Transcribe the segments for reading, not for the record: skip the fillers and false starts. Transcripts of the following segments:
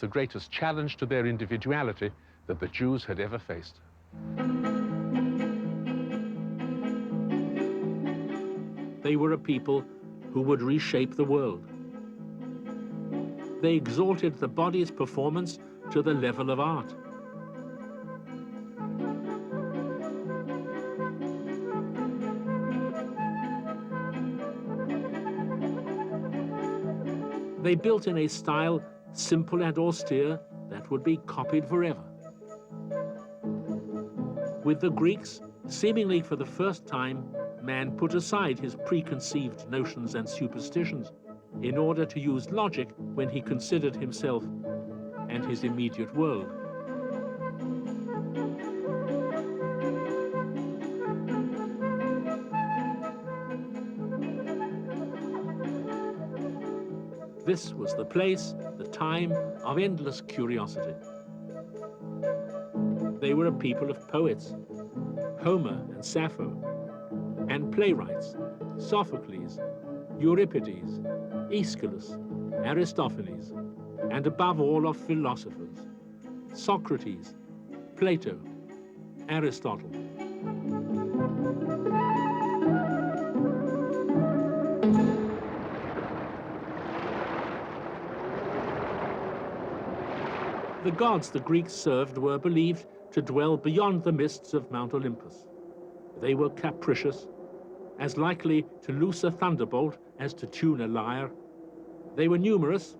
the greatest challenge to their individuality that the Jews had ever faced. They were a people who would reshape the world. They exalted the body's performance to the level of art. They built in a style simple and austere that would be copied forever. With the Greeks, seemingly for the first time, man put aside his preconceived notions and superstitions in order to use logic when he considered himself and his immediate world. This was the place, the time of endless curiosity. They were a people of poets, Homer and Sappho, and playwrights, Sophocles, Euripides, Aeschylus, Aristophanes, and above all of philosophers, Socrates, Plato, Aristotle. The gods the Greeks served were believed to dwell beyond the mists of Mount Olympus. They were capricious, as likely to loose a thunderbolt as to tune a lyre. They were numerous,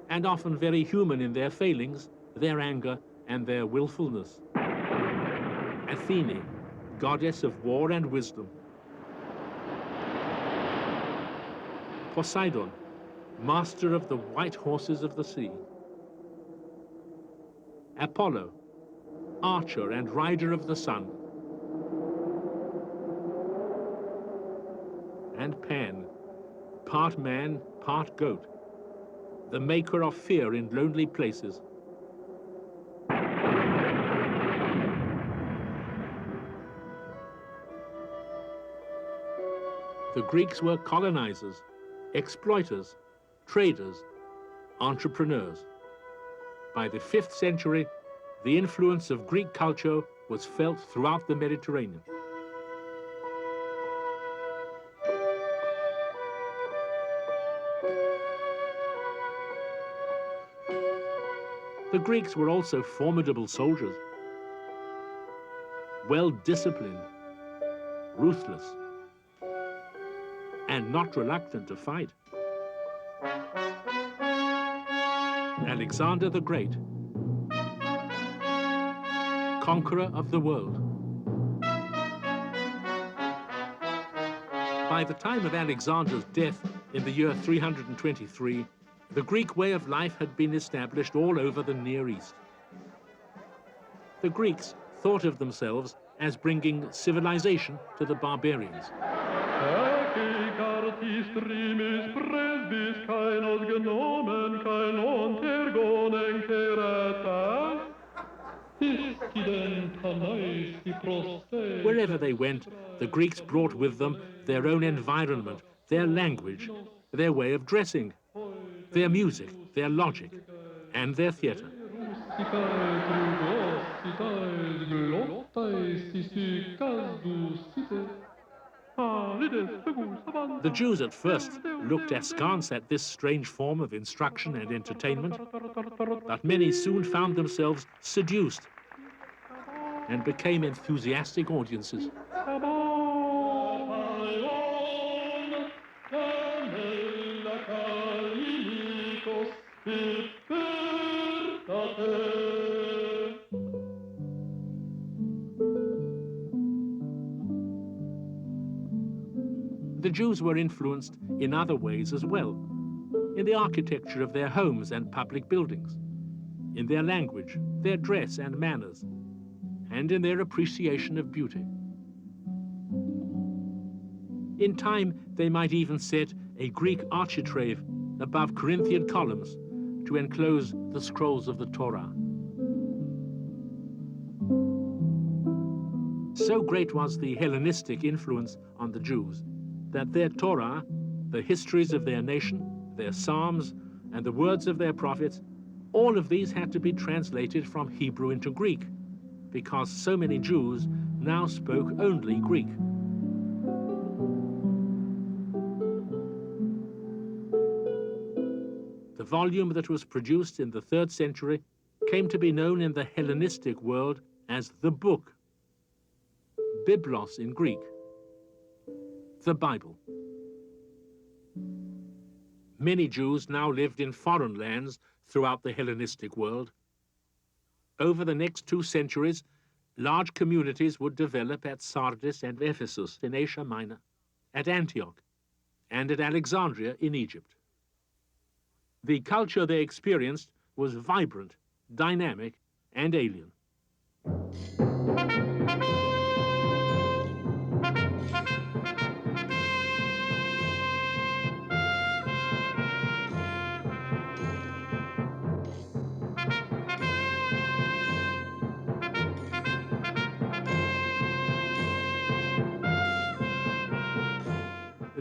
and often very human in their failings, their anger, and their willfulness. Athene, goddess of war and wisdom. Poseidon, master of the white horses of the sea. Apollo, archer and rider of the sun. And Pan, part man, part goat, the maker of fear in lonely places. The Greeks were colonizers, exploiters, traders, entrepreneurs. By the 5th century, the influence of Greek culture was felt throughout the Mediterranean. The Greeks were also formidable soldiers, well-disciplined, ruthless, and not reluctant to fight. Alexander the Great, conqueror of the world. By the time of Alexander's death in the year 323, the Greek way of life had been established all over the Near East. The Greeks thought of themselves as bringing civilization to the barbarians. Wherever they went, the Greeks brought with them their own environment, their language, their way of dressing, their music, their logic, and their theater. The Jews at first looked askance at this strange form of instruction and entertainment, but many soon found themselves seduced and became enthusiastic audiences. The Jews were influenced in other ways as well, in the architecture of their homes and public buildings, in their language, their dress and manners, and in their appreciation of beauty. In time, they might even set a Greek architrave above Corinthian columns to enclose the scrolls of the Torah. So great was the Hellenistic influence on the Jews that their Torah, the histories of their nation, their psalms, and the words of their prophets All of these had to be translated from Hebrew into Greek, because so many Jews now spoke only Greek. The volume that was produced in the 3rd century came to be known in the Hellenistic world as the Book, Biblos in Greek, the Bible. Many Jews now lived in foreign lands throughout the Hellenistic world. Over the next 2 centuries, large communities would develop at Sardis and Ephesus in Asia Minor, at Antioch, and at Alexandria in Egypt. The culture they experienced was vibrant, dynamic, and alien.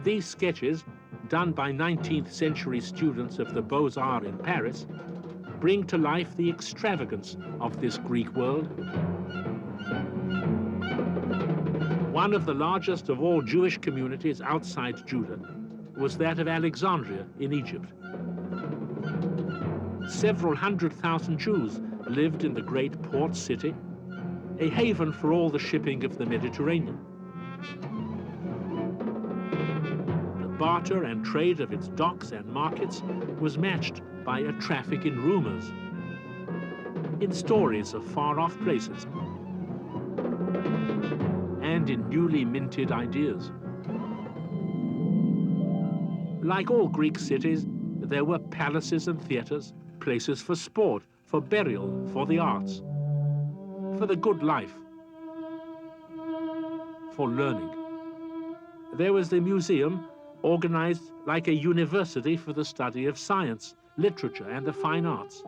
These sketches, done by 19th century students of the Beaux-Arts in Paris, bring to life the extravagance of this Greek world. One of the largest of all Jewish communities outside Judah was that of Alexandria in Egypt. Several 100,000 Jews lived in the great port city, a haven for all the shipping of the Mediterranean. Barter and trade of its docks and markets was matched by a traffic in rumors, in stories of far-off places, and in newly minted ideas. Like all Greek cities, there were palaces and theaters, places for sport, for burial, for the arts, for the good life, for learning. There was the museum, organized like a university for the study of science, literature, and the fine arts.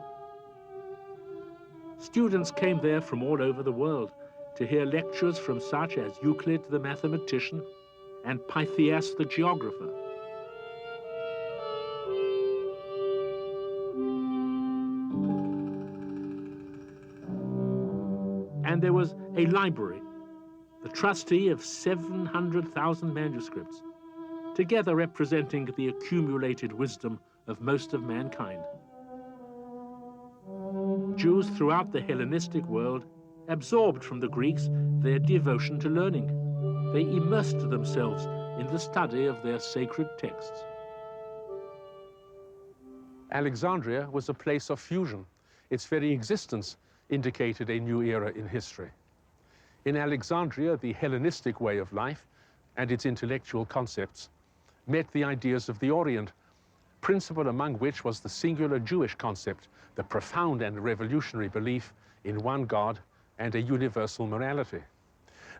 Students came there from all over the world to hear lectures from such as Euclid the mathematician and Pythias the geographer. And there was a library, the trustee of 700,000 manuscripts, together representing the accumulated wisdom of most of mankind. Jews throughout the Hellenistic world absorbed from the Greeks their devotion to learning. They immersed themselves in the study of their sacred texts. Alexandria was a place of fusion. Its very existence indicated a new era in history. In Alexandria, the Hellenistic way of life and its intellectual concepts met the ideas of the Orient, principal among which was the singular Jewish concept, the profound and revolutionary belief in one God and a universal morality.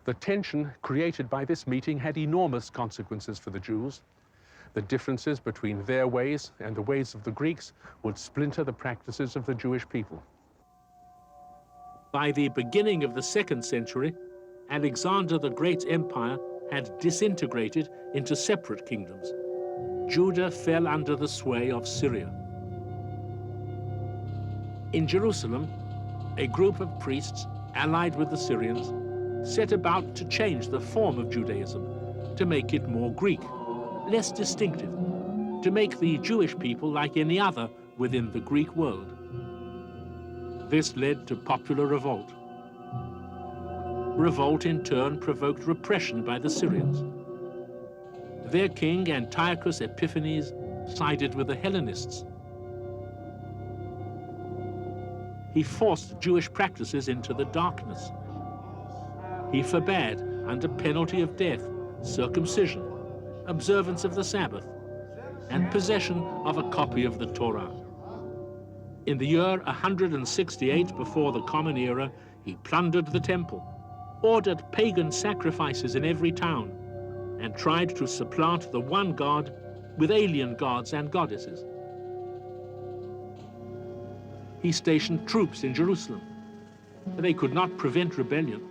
The tension created by this meeting had enormous consequences for the Jews. The differences between their ways and the ways of the Greeks would splinter the practices of the Jewish people. By the beginning of the 2nd century, Alexander the Great's empire had disintegrated into separate kingdoms. Judah fell under the sway of Syria. In Jerusalem, a group of priests, allied with the Syrians, set about to change the form of Judaism, to make it more Greek, less distinctive, to make the Jewish people like any other within the Greek world. This led to popular revolt. Revolt in turn provoked repression by the Syrians. Their king, Antiochus Epiphanes, sided with the Hellenists. He forced Jewish practices into the darkness. He forbade, under penalty of death, circumcision, observance of the Sabbath, and possession of a copy of the Torah. In the year 168 before the Common Era, he plundered the temple, ordered pagan sacrifices in every town, and tried to supplant the one God with alien gods and goddesses. He stationed troops in Jerusalem. They could not prevent rebellion.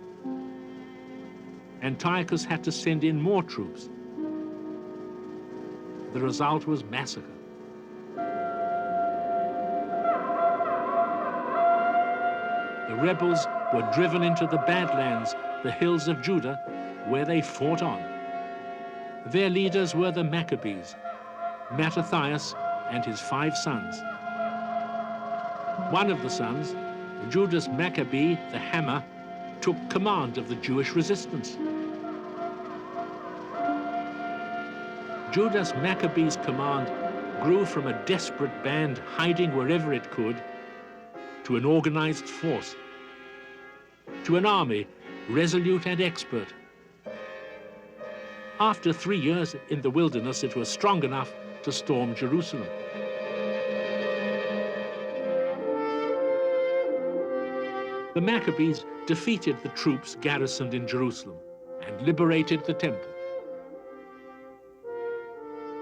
Antiochus had to send in more troops. The result was massacre. the rebels were driven into the Badlands, the hills of Judah, where they fought on. Their leaders were the Maccabees, Mattathias and his 5 sons. One of the sons, Judas Maccabee, the Hammer, took command of the Jewish resistance. Judas Maccabee's command grew from a desperate band hiding wherever it could to an organized force, to an army resolute and expert. After 3 years in the wilderness, it was strong enough to storm Jerusalem. The Maccabees defeated the troops garrisoned in Jerusalem and liberated the temple.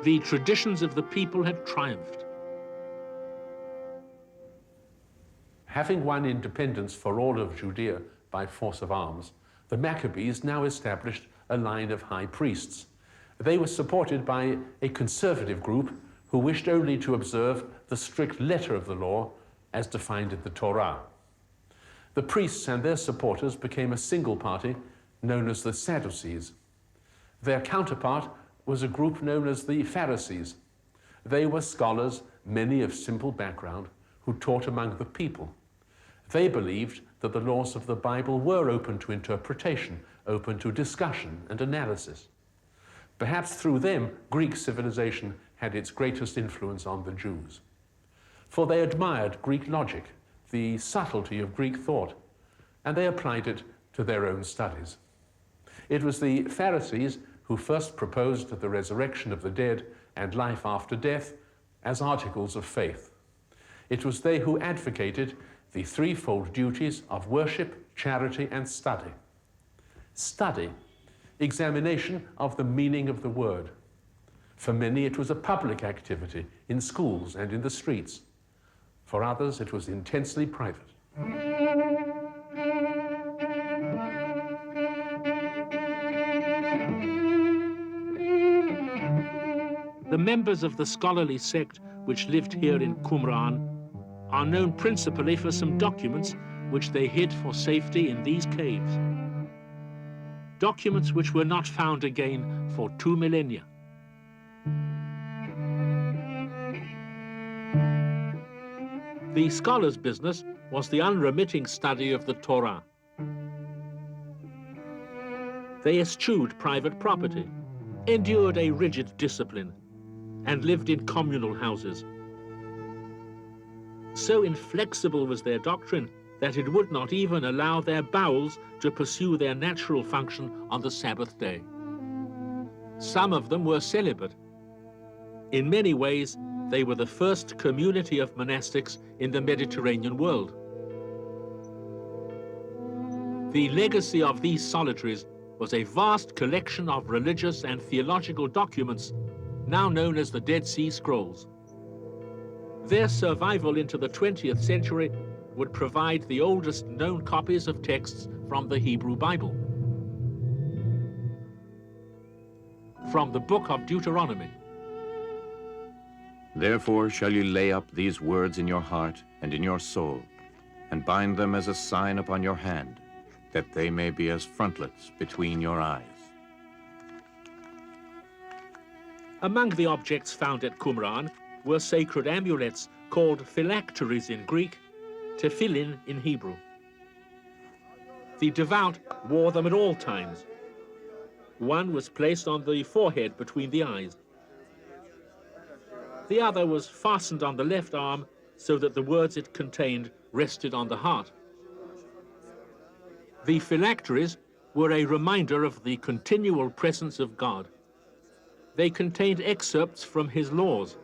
The traditions of the people had triumphed. Having won independence for all of Judea by force of arms, the Maccabees now established a line of high priests. They were supported by a conservative group who wished only to observe the strict letter of the law as defined in the Torah. The priests and their supporters became a single party known as the Sadducees. Their counterpart was a group known as the Pharisees. They were scholars, many of simple background, who taught among the people. They believed that the laws of the Bible were open to interpretation, open to discussion and analysis. Perhaps through them, Greek civilization had its greatest influence on the Jews. For they admired Greek logic, the subtlety of Greek thought, and they applied it to their own studies. It was the Pharisees who first proposed the resurrection of the dead and life after death as articles of faith. It was they who advocated the threefold duties of worship, charity, and study. Study, examination of the meaning of the word. For many, it was a public activity in schools and in the streets. For others, it was intensely private. The members of the scholarly sect which lived here in Qumran are known principally for some documents which they hid for safety in these caves. Documents which were not found again for 2 millennia. The scholar's business was the unremitting study of the Torah. They eschewed private property, endured a rigid discipline, and lived in communal houses. So inflexible was their doctrine that it would not even allow their bowels to pursue their natural function on the Sabbath day. Some of them were celibate. In many ways, they were the first community of monastics in the Mediterranean world. The legacy of these solitaries was a vast collection of religious and theological documents now known as the Dead Sea Scrolls. Their survival into the 20th century would provide the oldest known copies of texts from the Hebrew Bible. From the book of Deuteronomy. Therefore shall you lay up these words in your heart and in your soul, and bind them as a sign upon your hand, that they may be as frontlets between your eyes. Among the objects found at Qumran were sacred amulets called phylacteries in Greek, tefillin in Hebrew. The devout wore them at all times. One was placed on the forehead between the eyes. The other was fastened on the left arm so that the words it contained rested on the heart. The phylacteries were a reminder of the continual presence of God. They contained excerpts from his laws.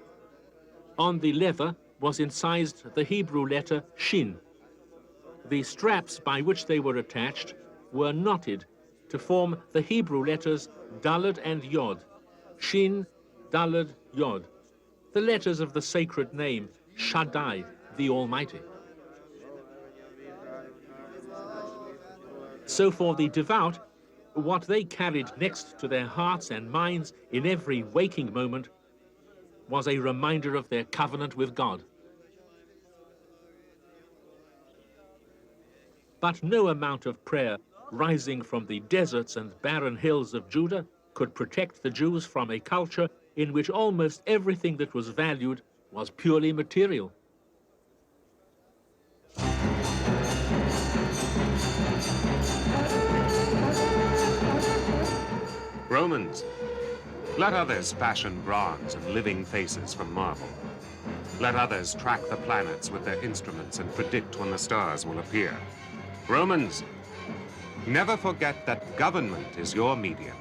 On the leather was incised the Hebrew letter Shin. The straps by which they were attached were knotted to form the Hebrew letters Daled and Yod, Shin, Daled, Yod, the letters of the sacred name Shaddai, the Almighty. So for the devout, what they carried next to their hearts and minds in every waking moment was a reminder of their covenant with God. But no amount of prayer rising from the deserts and barren hills of Judah could protect the Jews from a culture in which almost everything that was valued was purely material. Romans, let others fashion bronze and living faces from marble. Let others track the planets with their instruments and predict when the stars will appear. Romans, never forget that government is your medium,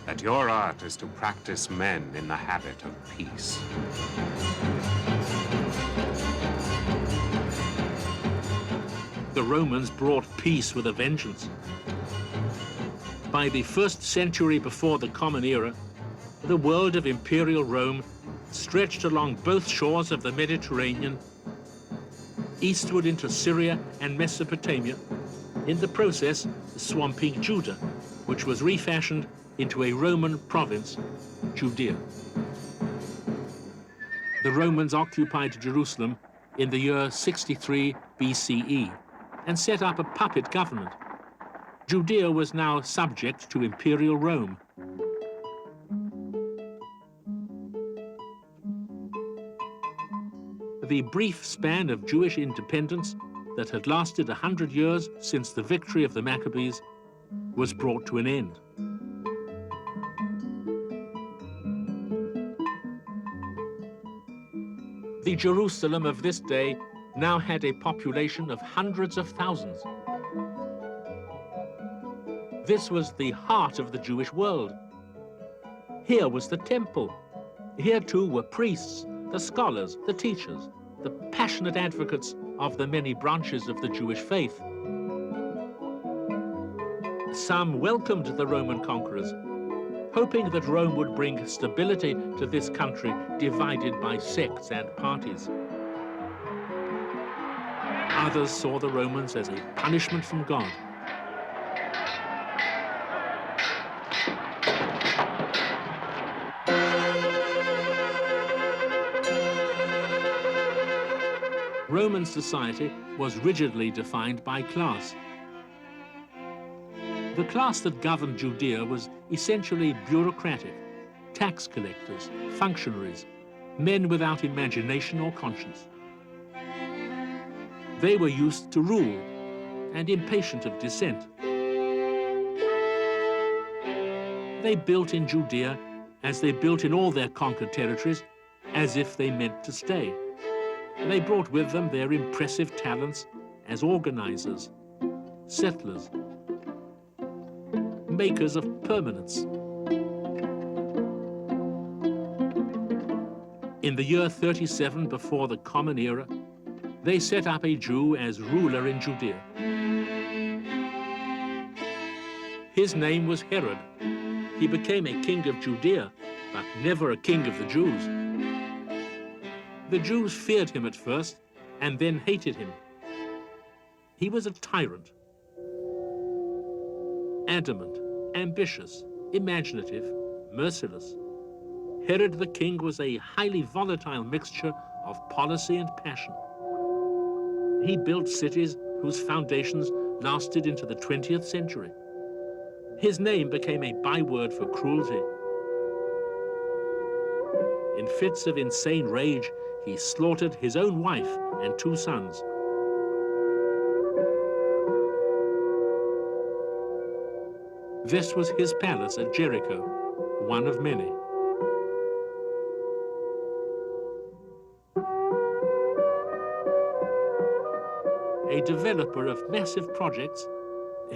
that your art is to practice men in the habit of peace. The Romans brought peace with a vengeance. By the 1st century before the Common Era, the world of Imperial Rome stretched along both shores of the Mediterranean, eastward into Syria and Mesopotamia, in the process swamping Judah, which was refashioned into a Roman province, Judea. The Romans occupied Jerusalem in the year 63 BCE and set up a puppet government. Judea was now subject to Imperial Rome. The brief span of Jewish independence that had lasted 100 years since the victory of the Maccabees was brought to an end. The Jerusalem of this day now had a population of hundreds of thousands. This was the heart of the Jewish world. Here was the temple. Here too were priests, the scholars, the teachers, the passionate advocates of the many branches of the Jewish faith. Some welcomed the Roman conquerors, hoping that Rome would bring stability to this country divided by sects and parties. Others saw the Romans as a punishment from God. Roman society was rigidly defined by class. The class that governed Judea was essentially bureaucratic, tax collectors, functionaries, men without imagination or conscience. They were used to rule and impatient of dissent. They built in Judea, as they built in all their conquered territories, as if they meant to stay. They brought with them their impressive talents as organizers, settlers, makers of permanence. In the year 37 before the Common Era, they set up a Jew as ruler in Judea. His name was Herod. He became a king of Judea, but never a king of the Jews. The Jews feared him at first and then hated him. He was a tyrant, adamant, ambitious, imaginative, merciless. Herod the king was a highly volatile mixture of policy and passion. He built cities whose foundations lasted into the 20th century. His name became a byword for cruelty. In fits of insane rage, he slaughtered his own wife and 2 sons. This was his palace at Jericho, one of many. A developer of massive projects,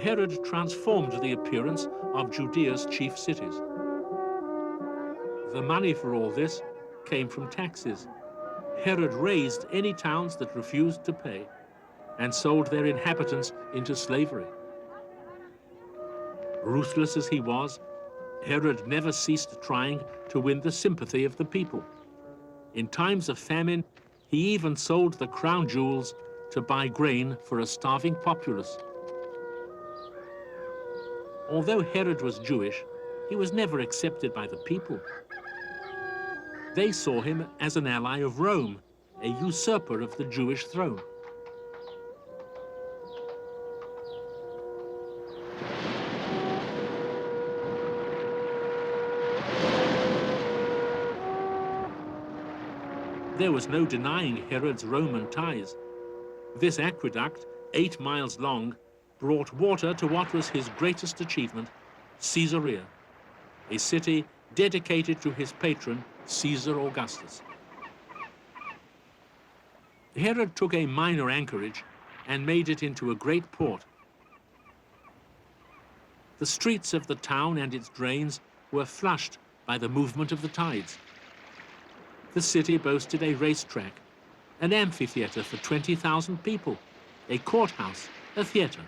Herod transformed the appearance of Judea's chief cities. The money for all this came from taxes. Herod razed any towns that refused to pay and sold their inhabitants into slavery. Ruthless as he was, Herod never ceased trying to win the sympathy of the people. In times of famine, he even sold the crown jewels to buy grain for a starving populace. Although Herod was Jewish, he was never accepted by the people. They saw him as an ally of Rome, a usurper of the Jewish throne. there was no denying Herod's Roman ties. This aqueduct, 8 miles long, brought water to what was his greatest achievement, Caesarea, a city dedicated to his patron, Caesar Augustus. Herod took a minor anchorage and made it into a great port. The streets of the town and its drains were flushed by the movement of the tides. The city boasted a racetrack, an amphitheater for 20,000 people, a courthouse, a theater,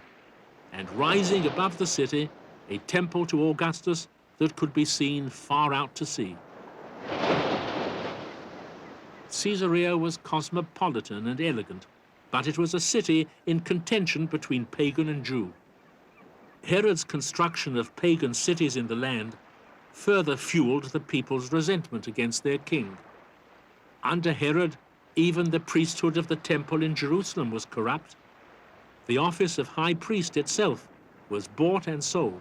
and rising above the city, a temple to Augustus that could be seen far out to sea. Caesarea was cosmopolitan and elegant, but it was a city in contention between pagan and Jew. Herod's construction of pagan cities in the land further fueled the people's resentment against their king. Under Herod, even the priesthood of the temple in Jerusalem was corrupt. The office of high priest itself was bought and sold.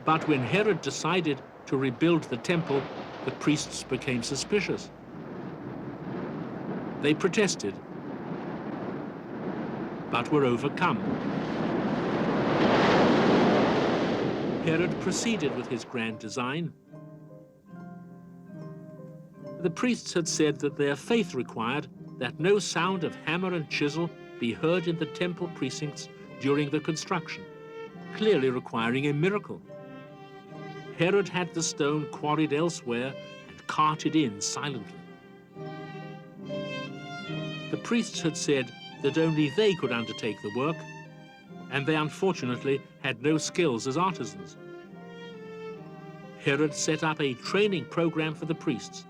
But when Herod decided to rebuild the temple, the priests became suspicious. They protested, but were overcome. Herod proceeded with his grand design. The priests had said that their faith required that no sound of hammer and chisel be heard in the temple precincts during the construction, clearly requiring a miracle. Herod had the stone quarried elsewhere and carted in silently. The priests had said that only they could undertake the work, and they unfortunately had no skills as artisans. Herod set up a training program for the priests,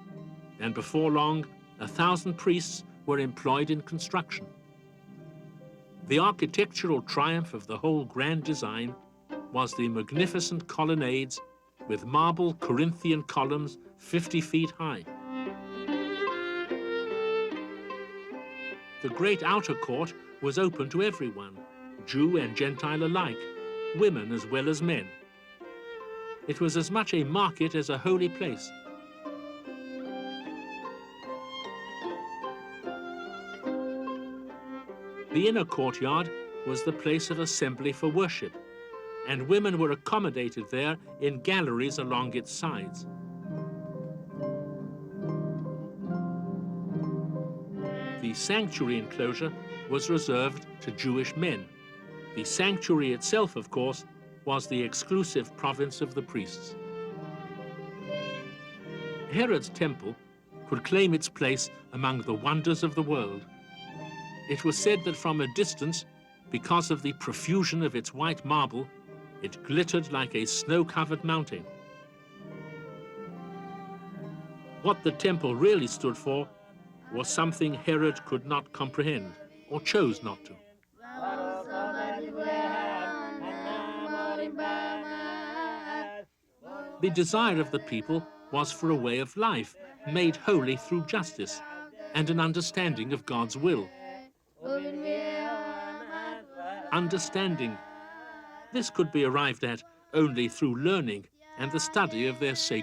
and before long, 1,000 priests were employed in construction. The architectural triumph of the whole grand design was the magnificent colonnades with marble Corinthian columns 50 feet high. The great outer court was open to everyone, Jew and Gentile alike, women as well as men. It was as much a market as a holy place. The inner courtyard was the place of assembly for worship, and women were accommodated there in galleries along its sides. The sanctuary enclosure was reserved to Jewish men. The sanctuary itself, of course, was the exclusive province of the priests. Herod's temple could claim its place among the wonders of the world. It was said that from a distance, because of the profusion of its white marble, it glittered like a snow-covered mountain. What the temple really stood for was something Herod could not comprehend, or chose not to. The desire of the people was for a way of life made holy through justice and an understanding of God's will. Understanding. This could be arrived at only through learning and the study of their sacred